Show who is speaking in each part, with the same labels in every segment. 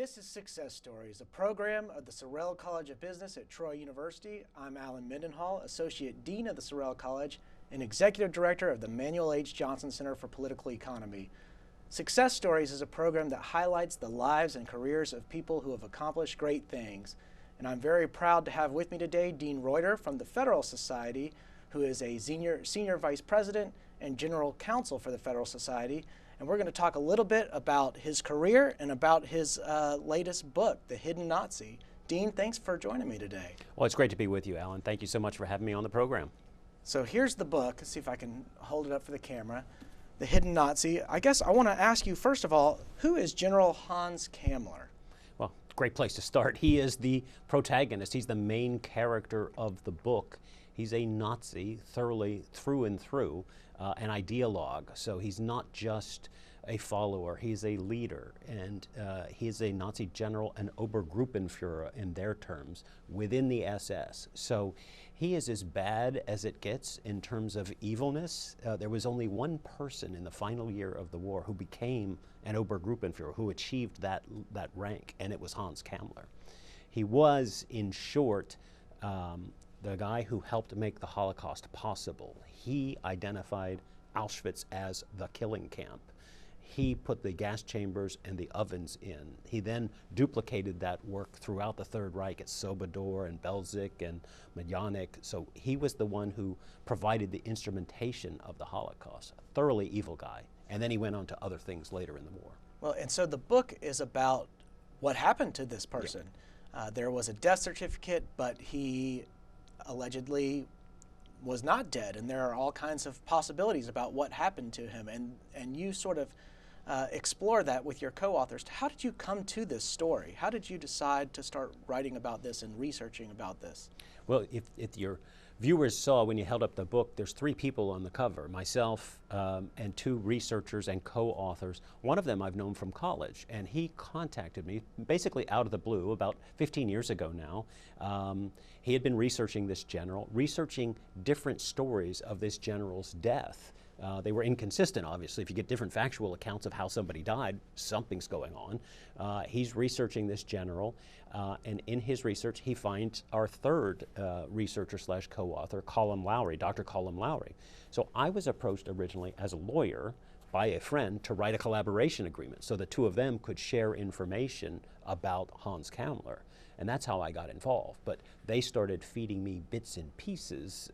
Speaker 1: This is Success Stories, a program of the Sorrell College of Business at Troy University. I'm Alan Mendenhall, Associate Dean of the Sorrell College and Executive Director of the Manuel H. Johnson Center for Political Economy. Success Stories is a program that highlights the lives and careers of people who have accomplished great things. And I'm very proud to have with me today Dean Reuter from the Federalist Society, who is a Senior Vice President and General Counsel for the Federalist Society. And we're going to talk a little bit about his career and about his latest book, The Hidden Nazi. Dean, thanks for joining me today.
Speaker 2: Well, it's great to be with you, Alan. Thank you so much for having me on the program.
Speaker 1: So here's the book. Let's see if I can hold it up for the camera. The Hidden Nazi. I guess I want to ask you, first of all, who is General Hans Kammler?
Speaker 2: Well, great place to start. He is the protagonist. He's the main character of the book. He's a Nazi thoroughly through and through, an ideologue. So he's not just a follower, he's a leader. And he's a Nazi general, an Obergruppenführer in their terms, within the SS. So he is as bad as it gets in terms of evilness. There was only one person in the final year of the war who became an Obergruppenführer, who achieved that rank, and it was Hans Kammler. He was, in short, the guy who helped make the Holocaust possible. He identified Auschwitz as the killing camp. He put the gas chambers and the ovens in. He then duplicated that work throughout the Third Reich at Sobibor and Belzec and Majdanek. So he was the one who provided the instrumentation of the Holocaust. A thoroughly evil guy. And then he went on to other things later in the war.
Speaker 1: Well, and so the book is about what happened to this person. Yeah. There was a death certificate, but he allegedly was not dead, and there are all kinds of possibilities about what happened to him, and you sort of explore that with your co-authors. How did you come to this story? How did you decide to start writing about this and researching about this?
Speaker 2: Well, if your viewers saw when you held up the book, there's three people on the cover, myself and two researchers and co-authors. One of them I've known from college, and he contacted me basically out of the blue about 15 years ago now. He had been researching this general, researching different stories of this general's death. They were inconsistent, obviously. If you get different factual accounts of how somebody died, something's going on. He's researching this general, and in his research, he finds our third researcher slash co-author, Dr. Colm Lowry. So I was approached originally as a lawyer by a friend to write a collaboration agreement so the two of them could share information about Hans Kammler. And that's how I got involved. But they started feeding me bits and pieces,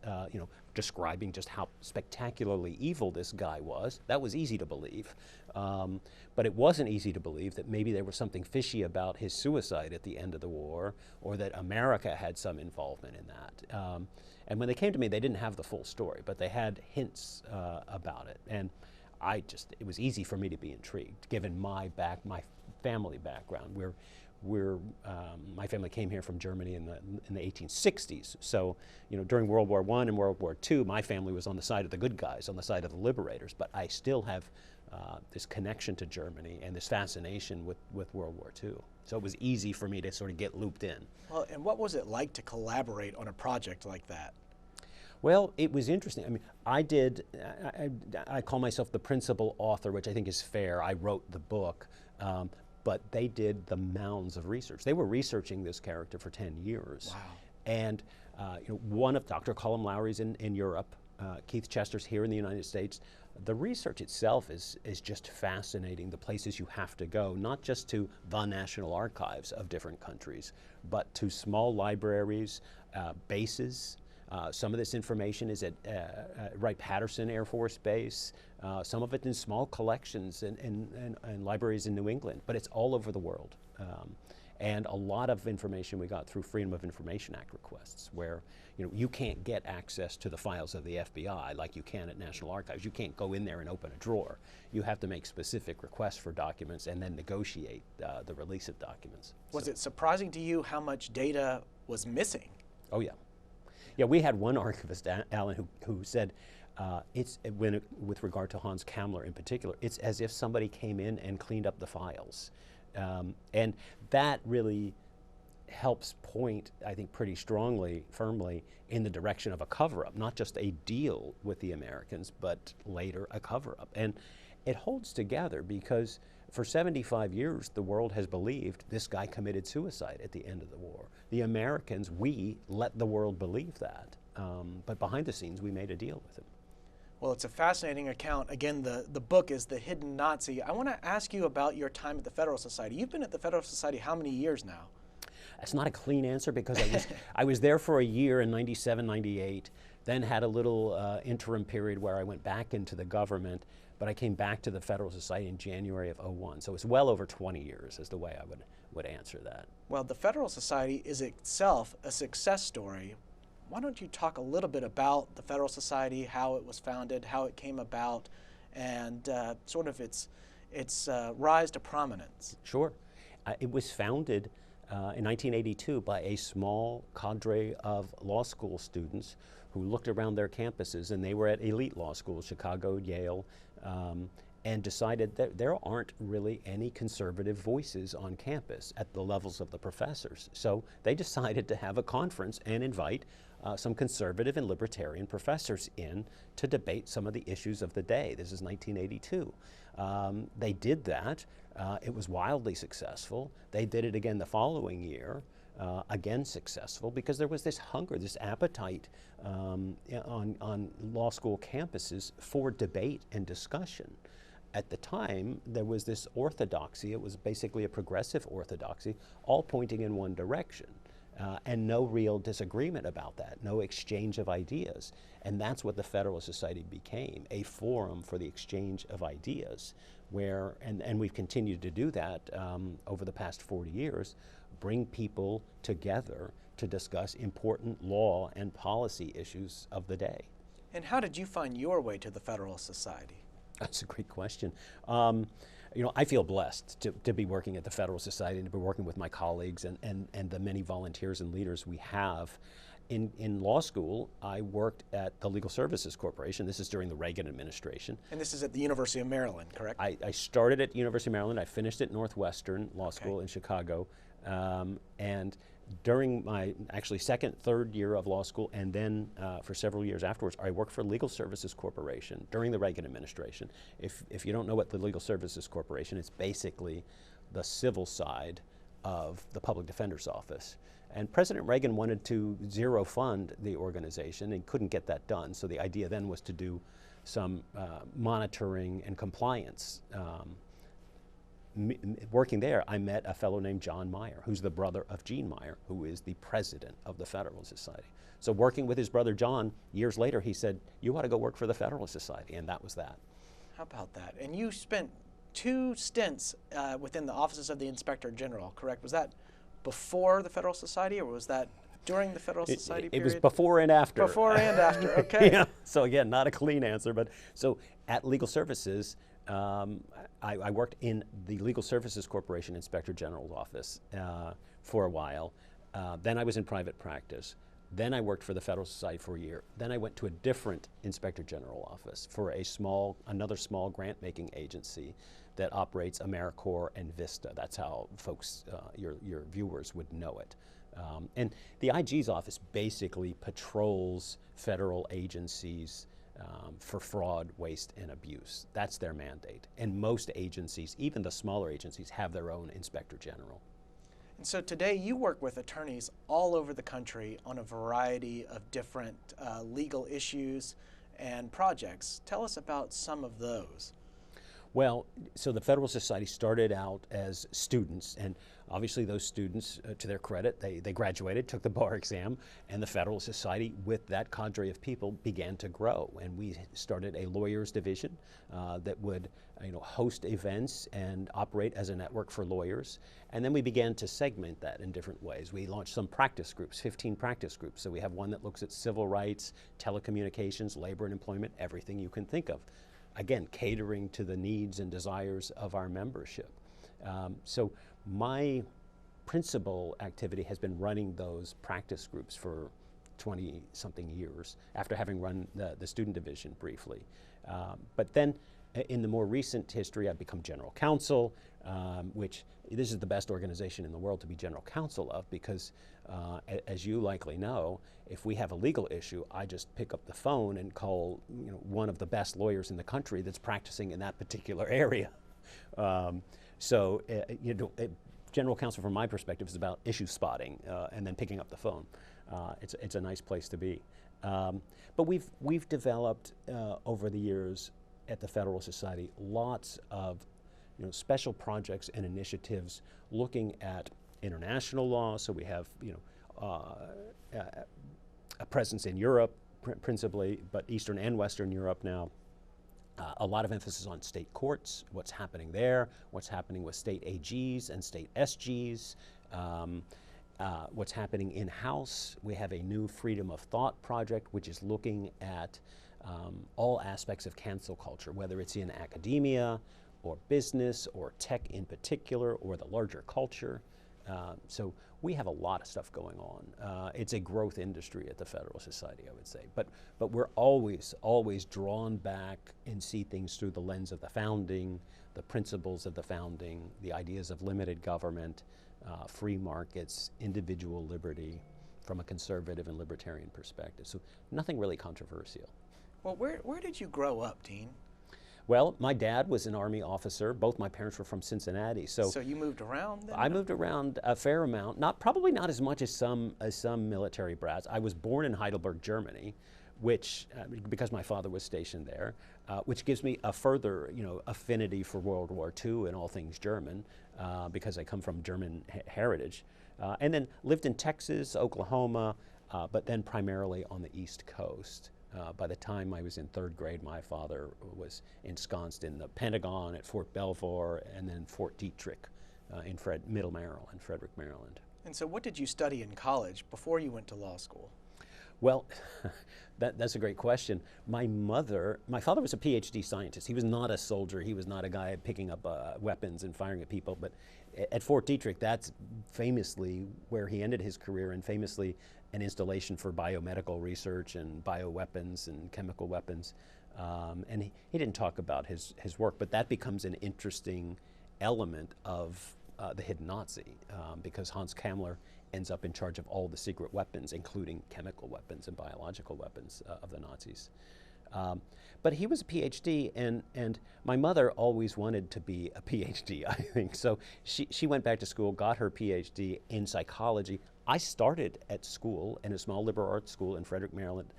Speaker 2: describing just how spectacularly evil this guy was. That was easy to believe. But it wasn't easy to believe that maybe there was something fishy about his suicide at the end of the war, or that America had some involvement in that. And when they came to me, they didn't have the full story, but they had hints about it. And it was easy for me to be intrigued, given my family background. My family came here from Germany in the 1860s. So, during World War I and World War II, my family was on the side of the good guys, on the side of the liberators. But I still have this connection to Germany and this fascination with World War II. So it was easy for me to sort of get looped in.
Speaker 1: Well, and what was it like to collaborate on a project like that?
Speaker 2: Well, it was interesting. I mean, I call myself the principal author, which I think is fair. I wrote the book. But they did the mounds of research. They were researching this character for 10 years.
Speaker 1: Wow.
Speaker 2: And one of Dr. Colm Lowry's in Europe, Keith Chester's here in the United States. The research itself is just fascinating, the places you have to go, not just to the National Archives of different countries, but to small libraries, bases. Some of this information is at Wright-Patterson Air Force Base, some of it in small collections and libraries in New England, but it's all over the world. And a lot of information we got through Freedom of Information Act requests, where you can't get access to the files of the FBI like you can at National Archives. You can't go in there and open a drawer. You have to make specific requests for documents and then negotiate the release of documents.
Speaker 1: Was it surprising to you how much data was missing?
Speaker 2: Oh, yeah. Yeah, we had one archivist, Alan, who said, with regard to Hans Kammler in particular, it's as if somebody came in and cleaned up the files. And that really helps point, I think, pretty firmly in the direction of a cover-up, not just a deal with the Americans, but later a cover-up. And it holds together because for 75 years, the world has believed this guy committed suicide at the end of the war. The Americans, we let the world believe that. But behind the scenes, we made a deal with him.
Speaker 1: Well, it's a fascinating account. Again, the book is The Hidden Nazi. I want to ask you about your time at the Federalist Society. You've been at the Federalist Society how many years now?
Speaker 2: That's not a clean answer because I was there for a year in 97, 98, then had a little interim period where I went back into the government, but I came back to the Federalist Society in January of '01. So it's well over 20 years is the way I would answer that.
Speaker 1: Well, the Federalist Society is itself a success story. Why don't you talk a little bit about the Federalist Society, how it was founded, how it came about, and sort of its rise to prominence?
Speaker 2: Sure. It was founded in 1982 by a small cadre of law school students who looked around their campuses, and they were at elite law schools, Chicago, Yale, and decided that there aren't really any conservative voices on campus at the levels of the professors. So they decided to have a conference and invite some conservative and libertarian professors in to debate some of the issues of the day. This is 1982. They did that. It was wildly successful. They did it again the following year, again successful, because there was this hunger, this appetite on law school campuses for debate and discussion. At the time, there was this orthodoxy. It was basically a progressive orthodoxy, all pointing in one direction. And no real disagreement about that, no exchange of ideas. And that's what the Federalist Society became, a forum for the exchange of ideas, where, and we've continued to do that over the past 40 years, bring people together to discuss important law and policy issues of the day.
Speaker 1: And how did you find your way to the Federalist Society?
Speaker 2: That's a great question. You know, I feel blessed to be working at the Federalist Society and to be working with my colleagues and the many volunteers and leaders we have. In law school, I worked at the Legal Services Corporation. This is during the Reagan administration.
Speaker 1: And this is at the University of Maryland, correct?
Speaker 2: I started at University of Maryland. I finished at Northwestern Law School in Chicago. And during my actually second, third year of law school, and then for several years afterwards, I worked for Legal Services Corporation during the Reagan administration. If you don't know what the Legal Services Corporation is, basically the civil side of the Public Defender's Office. And President Reagan wanted to zero fund the organization and couldn't get that done. So the idea then was to do some monitoring and compliance. Working there, I met a fellow named John Meyer, who's the brother of Gene Meyer, who is the president of the Federalist Society. So working with his brother John, years later, he said, you ought to go work for the Federalist Society, and that was that.
Speaker 1: How about that? And you spent 2 stints within the offices of the Inspector General, correct? Was that before the Federalist Society, or was that during the Federalist Society period?
Speaker 2: It was before and after.
Speaker 1: Before and after, okay.
Speaker 2: Yeah. So again, not a clean answer, but so at Legal Services, I worked in the Legal Services Corporation Inspector General's office for a while. Then I was in private practice. Then I worked for the Federal Society for a year. Then I went to a different Inspector General office for another small grant-making agency that operates AmeriCorps and Vista. That's how folks, your viewers would know it. And the IG's office basically patrols federal agencies for fraud, waste, and abuse. That's their mandate. And most agencies, even the smaller agencies, have their own Inspector General.
Speaker 1: And so today you work with attorneys all over the country on a variety of different legal issues and projects. Tell us about some of those.
Speaker 2: Well, so the Federal Society started out as students, and obviously those students, to their credit, they graduated, took the bar exam, and the Federal Society, with that cadre of people, began to grow. And we started a lawyers division that would host events and operate as a network for lawyers. And then we began to segment that in different ways. We launched some practice groups, 15 practice groups. So we have one that looks at civil rights, telecommunications, labor and employment, everything you can think of. Again, catering to the needs and desires of our membership. So my principal activity has been running those practice groups for 20-something years, after having run the student division briefly. But then in the more recent history, I've become general counsel, which this is the best organization in the world to be general counsel of, because as you likely know, if we have a legal issue, I just pick up the phone and call one of the best lawyers in the country that's practicing in that particular area. So, general counsel, from my perspective, is about issue spotting and then picking up the phone. It's a nice place to be. But we've developed over the years at the Federalist Society lots of special projects and initiatives looking at international law. So we have a presence in Europe principally, but Eastern and Western Europe now. A lot of emphasis on state courts, what's happening there, what's happening with state AGs and state SGs, what's happening in-house. We have a new freedom of thought project, which is looking at all aspects of cancel culture, whether it's in academia or business or tech in particular or the larger culture. So we have a lot of stuff going on. It's a growth industry at the Federalist Society, I would say. But we're always drawn back and see things through the lens of the founding, the principles of the founding, the ideas of limited government, free markets, individual liberty from a conservative and libertarian perspective. So nothing really controversial.
Speaker 1: Well, where did you grow up, Dean?
Speaker 2: Well, my dad was an Army officer. Both my parents were from Cincinnati. So
Speaker 1: you moved around then?
Speaker 2: I moved around a fair amount, probably not as much as some military brats. I was born in Heidelberg, Germany, which, because my father was stationed there, which gives me a further affinity for World War II and all things German, because I come from German heritage. And then lived in Texas, Oklahoma, but then primarily on the East Coast. By the time I was in third grade, my father was ensconced in the Pentagon at Fort Belvoir and then Fort Detrick in Middle Maryland, Frederick, Maryland.
Speaker 1: And so what did you study in college before you went to law school?
Speaker 2: Well, that's a great question. My father was a PhD scientist. He was not a soldier. He was not a guy picking up weapons and firing at people. But at Fort Detrick, that's famously where he ended his career, and famously an installation for biomedical research and bioweapons and chemical weapons. And he didn't talk about his work, but that becomes an interesting element of the hidden Nazi, because Hans Kammler ends up in charge of all the secret weapons, including chemical weapons and biological weapons of the Nazis. But he was a PhD, and my mother always wanted to be a PhD, I think. So she went back to school, got her PhD in psychology. I started at school, in a small liberal arts school in Frederick, Maryland,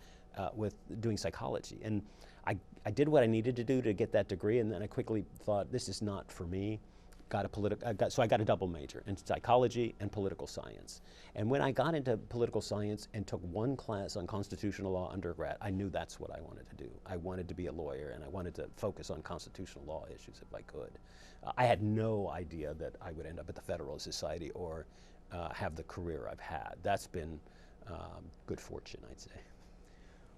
Speaker 2: with doing psychology. And I did what I needed to do to get that degree, and then I quickly thought, this is not for me. So I got a double major in psychology and political science. And when I got into political science and took one class on constitutional law undergrad, I knew that's what I wanted to do. I wanted to be a lawyer, and I wanted to focus on constitutional law issues if I could. I had no idea that I would end up at the Federalist Society or have the career I've had. That's been good fortune, I'd say.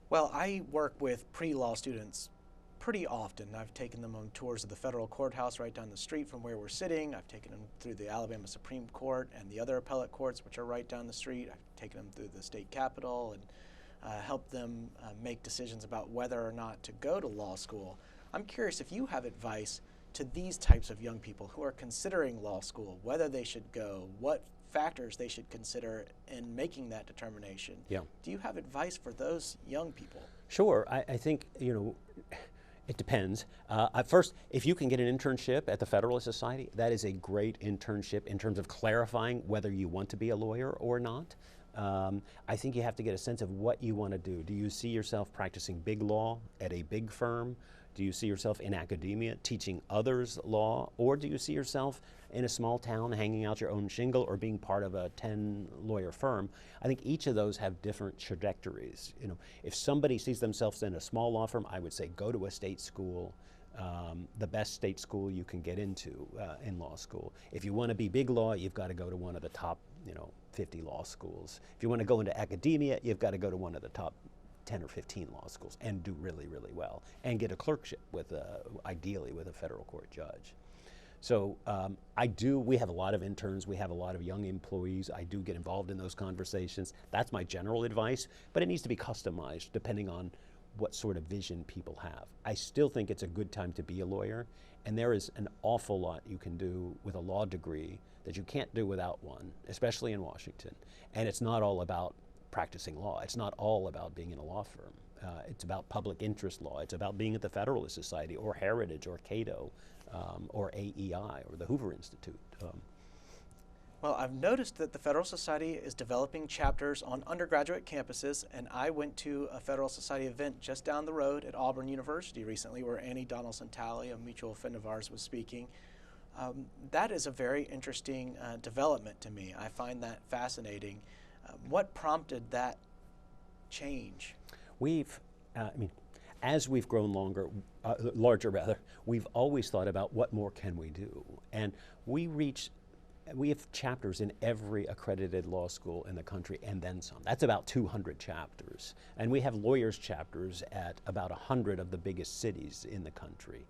Speaker 1: Well, I work with pre-law students pretty often. I've taken them on tours of the federal courthouse right down the street from where we're sitting. I've taken them through the Alabama Supreme Court and the other appellate courts, which are right down the street. I've taken them through the state capitol and helped them make decisions about whether or not to go to law school. I'm curious if you have advice to these types of young people who are considering law school, whether they should go, what factors they should consider in making that determination.
Speaker 2: Yeah.
Speaker 1: Do you have advice for those young people?
Speaker 2: Sure. I think, it depends. First, if you can get an internship at the Federalist Society, that is a great internship in terms of clarifying whether you want to be a lawyer or not. I think you have to get a sense of what you want to do. Do you see yourself practicing big law at a big firm? Do you see yourself in academia teaching others law? Or do you see yourself in a small town hanging out your own shingle or being part of a 10-lawyer firm? I think each of those have different trajectories. If somebody sees themselves in a small law firm, I would say go to a state school, the best state school you can get into in law school. If you want to be big law, you've got to go to one of the top 50 law schools. If you want to go into academia, you've got to go to one of the top 10 or 15 law schools and do really, really well and get a clerkship ideally with a federal court judge. So we have a lot of interns, we have a lot of young employees. I do get involved in those conversations. That's my general advice, but it needs to be customized depending on what sort of vision people have. I still think it's a good time to be a lawyer, and there is an awful lot you can do with a law degree that you can't do without one, especially in Washington. And it's not all about practicing law. It's not all about being in a law firm. It's about public interest law. It's about being at the Federalist Society or Heritage or Cato. or AEI, or the Hoover Institute.
Speaker 1: Well, I've noticed that the Federalist Society is developing chapters on undergraduate campuses, and I went to a Federalist Society event just down the road at Auburn University recently where Annie Donaldson-Talley, a mutual friend of ours, was speaking. That is a very interesting development to me. I find that fascinating. What prompted that change?
Speaker 2: As we've grown larger, we've always thought about what more can we do, and we have chapters in every accredited law school in the country and then some. That's about 200 chapters. And we have lawyers chapters at about 100 of the biggest cities in the country.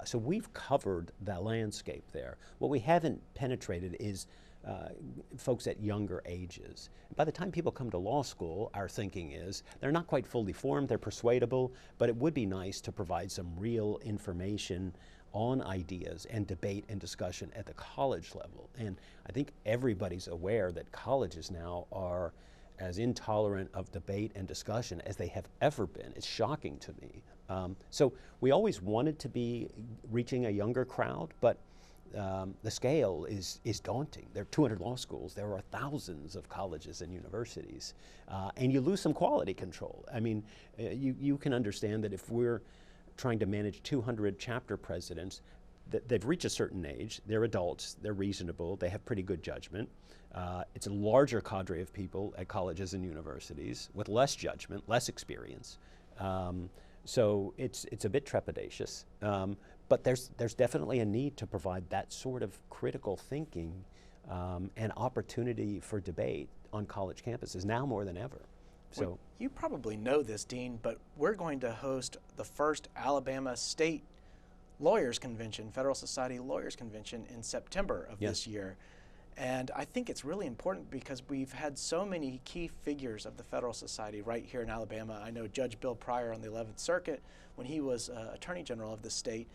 Speaker 2: So we've covered the landscape there. What we haven't penetrated is folks at younger ages. By the time people come to law school, our thinking is they're not quite fully formed, they're persuadable, but it would be nice to provide some real information on ideas and debate and discussion at the college level. And I think everybody's aware that colleges now are as intolerant of debate and discussion as they have ever been. It's shocking to me. So we always wanted to be reaching a younger crowd, but the scale is daunting. There are 200 law schools. There are thousands of colleges and universities. And you lose some quality control. I mean, you can understand that if we're trying to manage 200 chapter presidents, they've reached a certain age, they're adults, they're reasonable, they have pretty good judgment. It's a larger cadre of people at colleges and universities with less judgment, less experience. So it's a bit trepidatious. But there's definitely a need to provide that sort of critical thinking and opportunity for debate on college campuses now more than ever. So
Speaker 1: well, you probably know this, Dean, but we're going to host the first Alabama State Lawyers Convention, Federal Society Lawyers Convention, in September of this year. And I think it's really important because we've had so many key figures of the Federal Society right here in Alabama. I know Judge Bill Pryor on the 11th Circuit, when he was Attorney General of the state,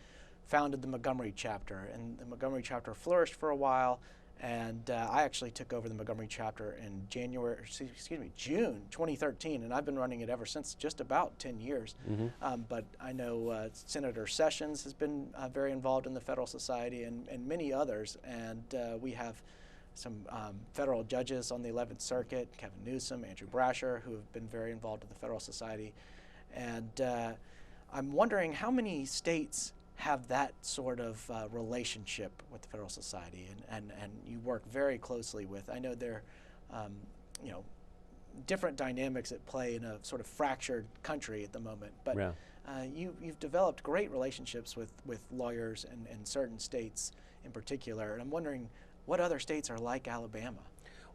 Speaker 1: founded the Montgomery chapter. And the Montgomery chapter flourished for a while. And I actually took over the Montgomery chapter in June 2013, and I've been running it ever since, just about 10 years. But I know Senator Sessions has been very involved in the Federal Society and many others. And we have some federal judges on the 11th Circuit, Kevin Newsom, Andrew Brasher, who have been very involved in the Federal Society. And I'm wondering how many states have that sort of relationship with the Federal Society, and you work very closely with. I know there are different dynamics at play in a sort of fractured country at the moment, but you've developed great relationships with lawyers in certain states in particular, and I'm wondering what other states are like Alabama.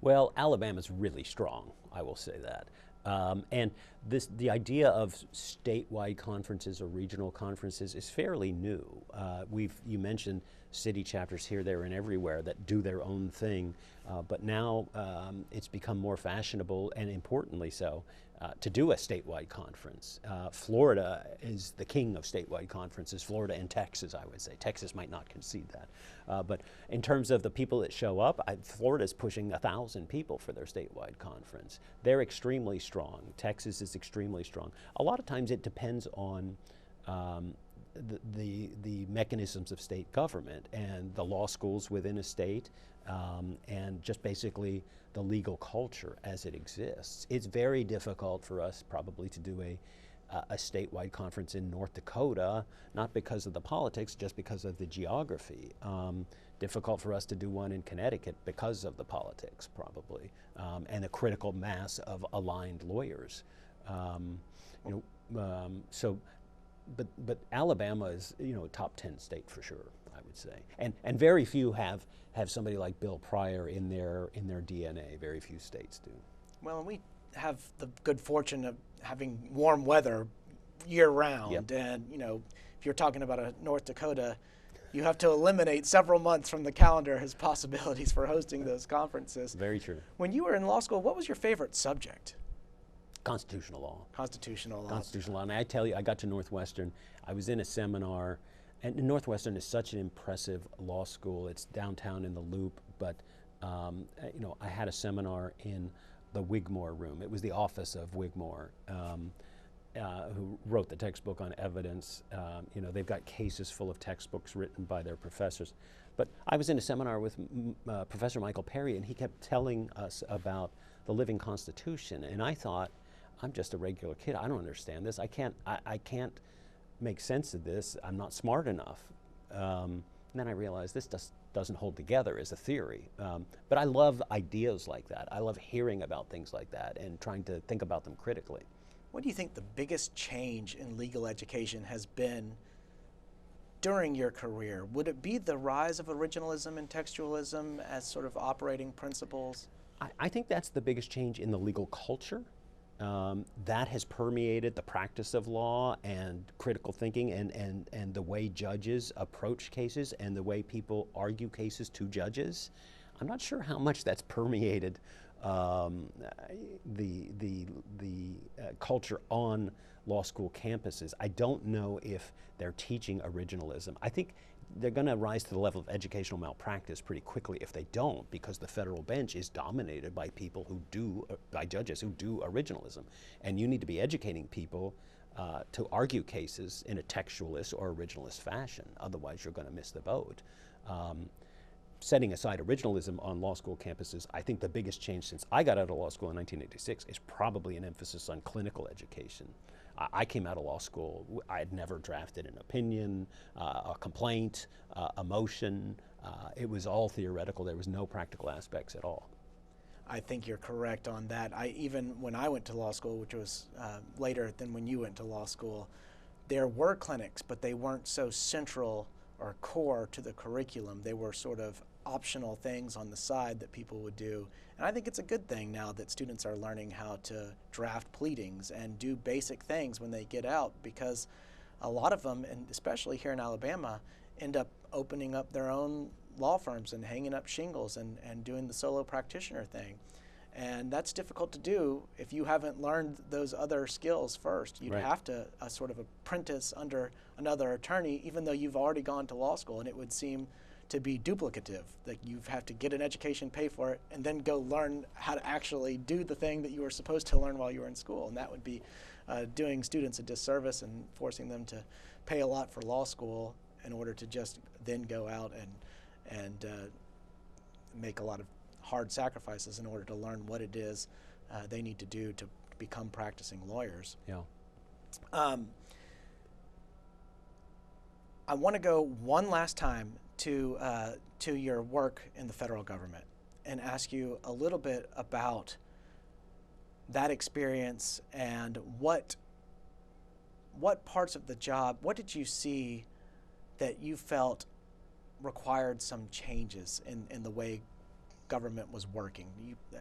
Speaker 2: Well, Alabama's really strong, I will say that. And the idea of statewide conferences or regional conferences is fairly new. You mentioned city chapters here, there, and everywhere that do their own thing, but now it's become more fashionable, and importantly so, to do a statewide conference. Florida is the king of statewide conferences, Florida and Texas, I would say. Texas might not concede that. But in terms of the people that show up, Florida's pushing 1,000 people for their statewide conference. They're extremely strong. Texas is extremely strong. A lot of times it depends on the mechanisms of state government and the law schools within a state, and just basically the legal culture as it exists. It's very difficult for us probably to do a statewide conference in North Dakota, not because of the politics, just because of the geography. Difficult for us to do one in Connecticut because of the politics, probably, and a critical mass of aligned lawyers. But Alabama is, a top 10 state for sure, I would say, and very few have somebody like Bill Pryor in their DNA. Very few states do.
Speaker 1: Well, and we have the good fortune of having warm weather year round, and if you're talking about a North Dakota, you have to eliminate several months from the calendar as possibilities for hosting those conferences.
Speaker 2: Very true.
Speaker 1: When you were in law school, what was your favorite subject?
Speaker 2: Constitutional law.
Speaker 1: Constitutional law.
Speaker 2: Constitutional law. And I tell you, I got to Northwestern. I was in a seminar, and Northwestern is such an impressive law school. It's downtown in the Loop, but I had a seminar in the Wigmore room. It was the office of Wigmore. who wrote the textbook on evidence. They've got cases full of textbooks written by their professors. But I was in a seminar with Professor Michael Perry, and he kept telling us about the living Constitution. And I thought, I'm just a regular kid. I don't understand this. I can't make sense of this. I'm not smart enough. And then I realized this doesn't hold together as a theory. But I love ideas like that. I love hearing about things like that and trying to think about them critically.
Speaker 1: What do you think the biggest change in legal education has been during your career? Would it be the rise of originalism and textualism as sort of operating principles?
Speaker 2: I think that's the biggest change in the legal culture. That has permeated the practice of law and critical thinking and the way judges approach cases and the way people argue cases to judges. I'm not sure how much that's permeated the culture on law school campuses. I don't know if they're teaching originalism. I think they're going to rise to the level of educational malpractice pretty quickly if they don't, because the federal bench is dominated by people who do, by judges who do originalism. And you need to be educating people to argue cases in a textualist or originalist fashion. Otherwise, you're going to miss the boat. Setting aside originalism on law school campuses, I think the biggest change since I got out of law school in 1986 is probably an emphasis on clinical education. I came out of law school, I had never drafted an opinion, a complaint, a motion. It was all theoretical. There was no practical aspects at all.
Speaker 1: I think you're correct on that. Even when I went to law school, which was later than when you went to law school, there were clinics, but they weren't so central or core to the curriculum. They were sort of optional things on the side that people would do. And I think it's a good thing now that students are learning how to draft pleadings and do basic things when they get out, because a lot of them, and especially here in Alabama, end up opening up their own law firms and hanging up shingles and doing the solo practitioner thing. And that's difficult to do if you haven't learned those other skills first. You'd
Speaker 2: Right.
Speaker 1: have to sort of apprentice under another attorney, even though you've already gone to law school, and it would seem to be duplicative, that you have to get an education, pay for it, and then go learn how to actually do the thing that you were supposed to learn while you were in school. And that would be doing students a disservice and forcing them to pay a lot for law school in order to just then go out and make a lot of hard sacrifices in order to learn what it is they need to do to become practicing lawyers.
Speaker 2: Yeah.
Speaker 1: I want to go one last time to your work in the federal government and ask you a little bit about that experience and what parts of the job, what did you see that you felt required some changes in the way government was working?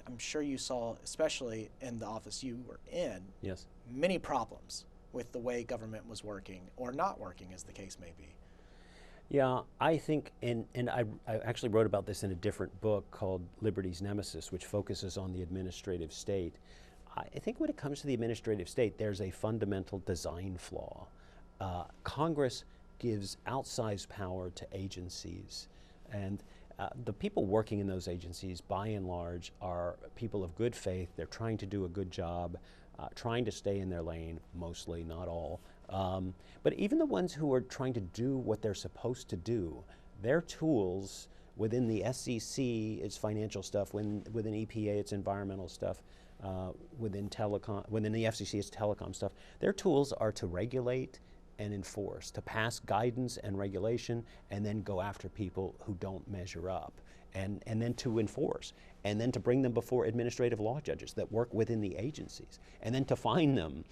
Speaker 1: I'm sure you saw, especially in the office you were in,
Speaker 2: Yes.
Speaker 1: many problems with the way government was working or not working, as the case may be.
Speaker 2: Yeah, I think, and I actually wrote about this in a different book called Liberty's Nemesis, which focuses on the administrative state. I think when it comes to the administrative state, there's a fundamental design flaw. Congress gives outsized power to agencies, and the people working in those agencies, by and large, are people of good faith. They're trying to do a good job, trying to stay in their lane, mostly, not all. But even the ones who are trying to do what they're supposed to do, their tools within the SEC, it's financial stuff, within EPA, it's environmental stuff, within the FCC, it's telecom stuff. Their tools are to regulate and enforce, to pass guidance and regulation, and then go after people who don't measure up, and then to enforce, and then to bring them before administrative law judges that work within the agencies, and then to fine them,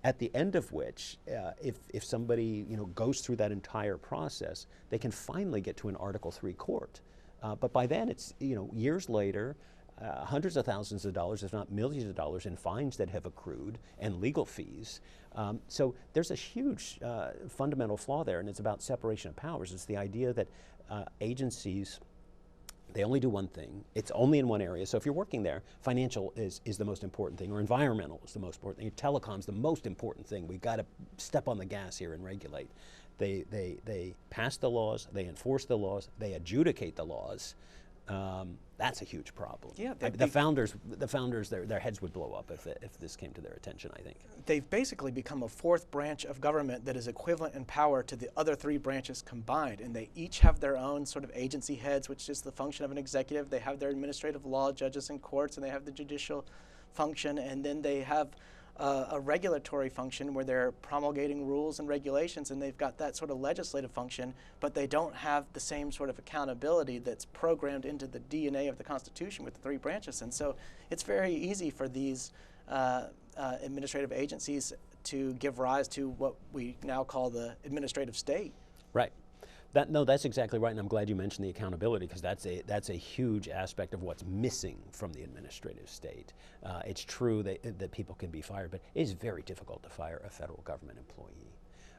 Speaker 2: at the end of which, if somebody goes through that entire process, they can finally get to an Article III court. But by then, it's years later, hundreds of thousands of dollars, if not millions of dollars, in fines that have accrued and legal fees. So there's a huge fundamental flaw there, and it's about separation of powers. It's the idea that agencies, they only do one thing. It's only in one area. So if you're working there, financial is the most important thing, or environmental is the most important thing. Telecom's the most important thing. We've got to step on the gas here and regulate. They pass the laws, they enforce the laws, they adjudicate the laws, that's a huge problem.
Speaker 1: Yeah,
Speaker 2: the founders, their heads would blow up if this came to their attention, I think.
Speaker 1: They've basically become a fourth branch of government that is equivalent in power to the other three branches combined, and they each have their own sort of agency heads, which is the function of an executive. They have their administrative law judges and courts, and they have the judicial function, and then they have a regulatory function where they're promulgating rules and regulations, and they've got that sort of legislative function, but they don't have the same sort of accountability that's programmed into the DNA of the Constitution with the three branches. And so it's very easy for these administrative agencies to give rise to what we now call the administrative state.
Speaker 2: Right. That's exactly right, and I'm glad you mentioned the accountability, because that's a huge aspect of what's missing from the administrative state. It's true that people can be fired, but it is very difficult to fire a federal government employee.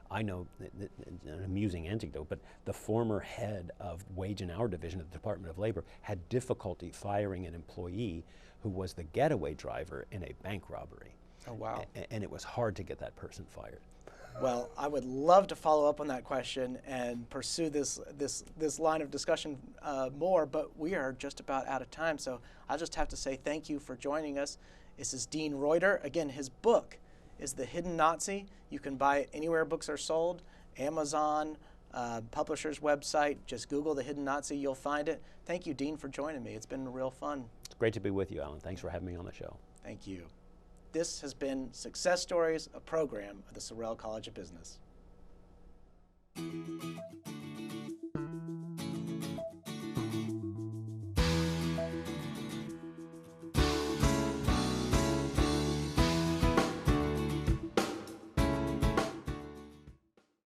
Speaker 2: I know an amusing anecdote, but the former head of Wage and Hour Division of the Department of Labor had difficulty firing an employee who was the getaway driver in a bank robbery.
Speaker 1: Oh, wow.
Speaker 2: And it was hard to get that person fired.
Speaker 1: Well, I would love to follow up on that question and pursue this line of discussion more, but we are just about out of time. So I'll just have to say thank you for joining us. This is Dean Reuter. Again, his book is The Hidden Nazi. You can buy it anywhere books are sold, Amazon, publisher's website. Just Google The Hidden Nazi, you'll find it. Thank you, Dean, for joining me. It's been real fun.
Speaker 2: It's great to be with you, Alan. Thanks for having me on the show.
Speaker 1: Thank you. This has been Success Stories, a program of the Sorrell College of Business.